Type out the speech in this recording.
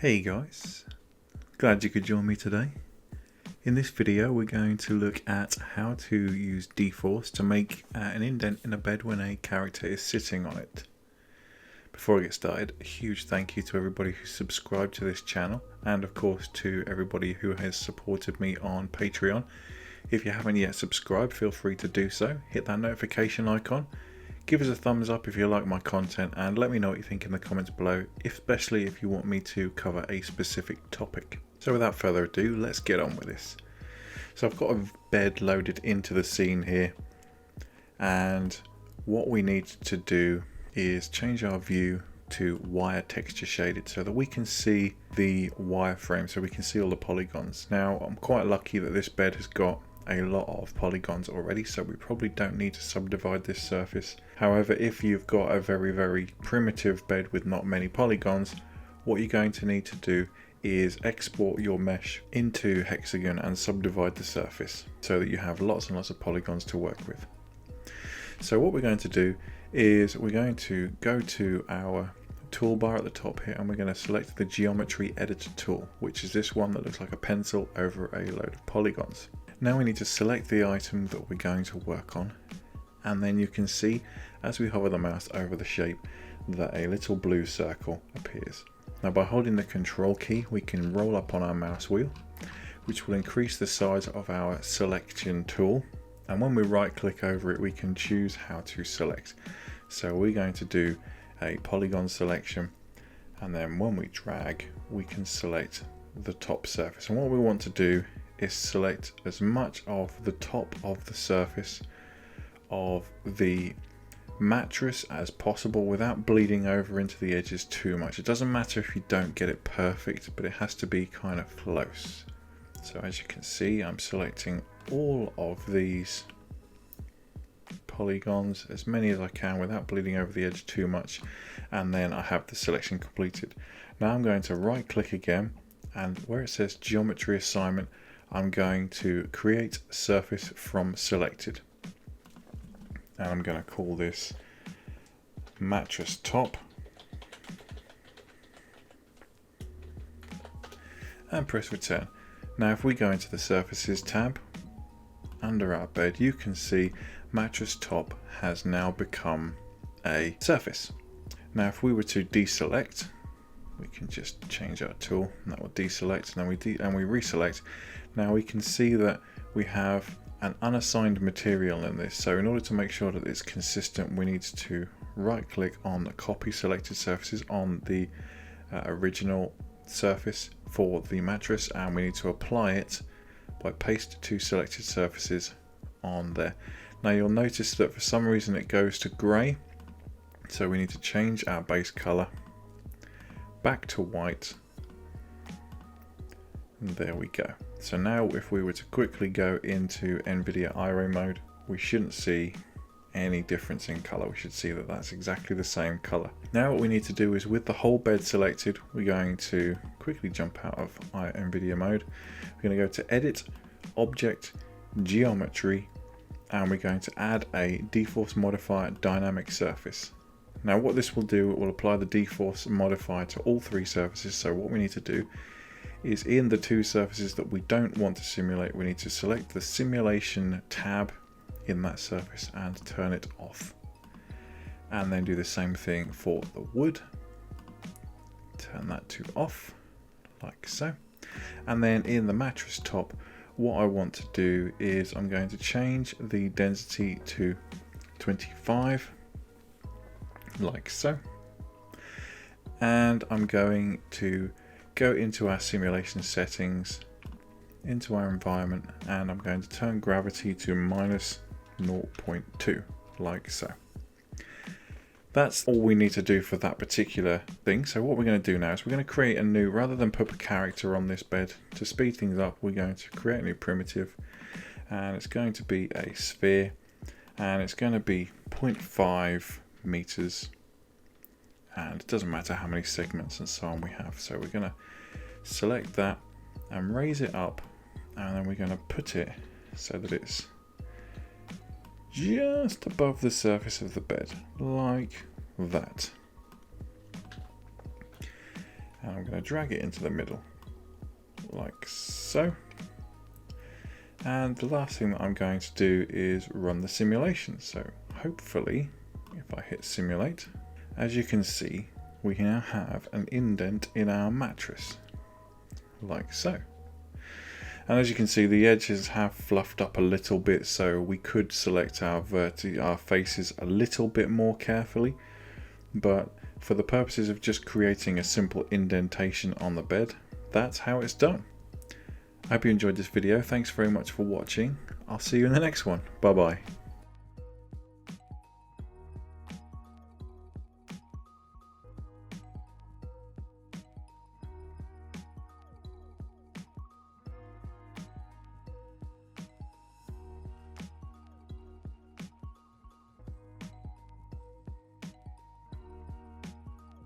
Hey guys, glad you could join me today. In this video we're going to look at how to use dForce to make an indent in a bed when a character is sitting on it. Before I get started, a huge thank you to everybody who subscribed to this channel, and of course to everybody who has supported me on Patreon. If you haven't yet subscribed, feel free to do so. Hit that notification icon. Give us a thumbs up if you like my content, and let me know what you think in the comments below, especially if you want me to cover a specific topic. So without further ado, let's get on with this. So I've got a bed loaded into the scene here, and what we need to do is change our view to wire texture shaded so that we can see the wireframe, so we can see all the polygons. Now I'm quite lucky that this bed has got a lot of polygons already, so we probably don't need to subdivide this surface. However, if you've got a very primitive bed with not many polygons, what you're going to need to do is export your mesh into hexagon and subdivide the surface so that you have lots and lots of polygons to work with. So what we're going to do is we're going to go to our toolbar at the top here, and we're going to select the geometry editor tool, which is this one that looks like a pencil over a load of polygons. Now we need to select the item that we're going to work on, and then you can see as we hover the mouse over the shape that a little blue circle appears. Now by holding the control key we can roll up on our mouse wheel, which will increase the size of our selection tool, and when we right click over it we can choose how to select. So we're going to do a polygon selection, and then when we drag we can select the top surface, and what we want to do is select as much of the top of the surface of the mattress as possible without bleeding over into the edges too much. It doesn't matter if you don't get it perfect, but it has to be kind of close. So as you can see, I'm selecting all of these polygons, as many as I can without bleeding over the edge too much, and then I have the selection completed. Now I'm going to right click again, and where it says geometry assignment, I'm going to create surface from selected, and I'm going to call this mattress top, and press return. Now if we go into the surfaces tab under our bed, you can see mattress top has now become a surface. Now if we were to deselect, we can just change our tool and that will deselect, and then we reselect. Now we can see that we have an unassigned material in this, so in order to make sure that it's consistent we need to right click on the copy selected surfaces on the original surface for the mattress, and we need to apply it by paste to selected surfaces on there. Now you'll notice that for some reason it goes to grey, so we need to change our base color back to white, and there we go. So now if we were to quickly go into NVIDIA IRA mode, we shouldn't see any difference in color. We should see that that's exactly the same color. Now what we need to do is, with the whole bed selected, we're going to quickly jump out of NVIDIA mode. We're going to go to edit, object, geometry, and we're going to add a dForce modifier dynamic surface. Now what this will do, it will apply the dForce modifier to all three surfaces. So what we need to do is, in the two surfaces that we don't want to simulate, we need to select the simulation tab in that surface and turn it off, and then do the same thing for the wood, turn that to off like so. And then in the mattress top, what I want to do is I'm going to change the density to 25 like so, and I'm going to go into our simulation settings, into our environment, and I'm going to turn gravity to -0.2 like so. That's all we need to do for that particular thing. So what we're going to do now is we're going to create a new, rather than put a character on this bed, to speed things up, we're going to create a new primitive, and it's going to be a sphere, and it's going to be 0.5 meters, and it doesn't matter how many segments and so on we have. So we're going to select that and raise it up, and then we're going to put it so that it's just above the surface of the bed like that. And I'm going to drag it into the middle, like so. And the last thing that I'm going to do is run the simulation. So hopefully, if I hit simulate, as you can see, we now have an indent in our mattress, like so. And as you can see, the edges have fluffed up a little bit, so we could select our faces a little bit more carefully. But for the purposes of just creating a simple indentation on the bed, that's how it's done. I hope you enjoyed this video. Thanks very much for watching. I'll see you in the next one. Bye bye.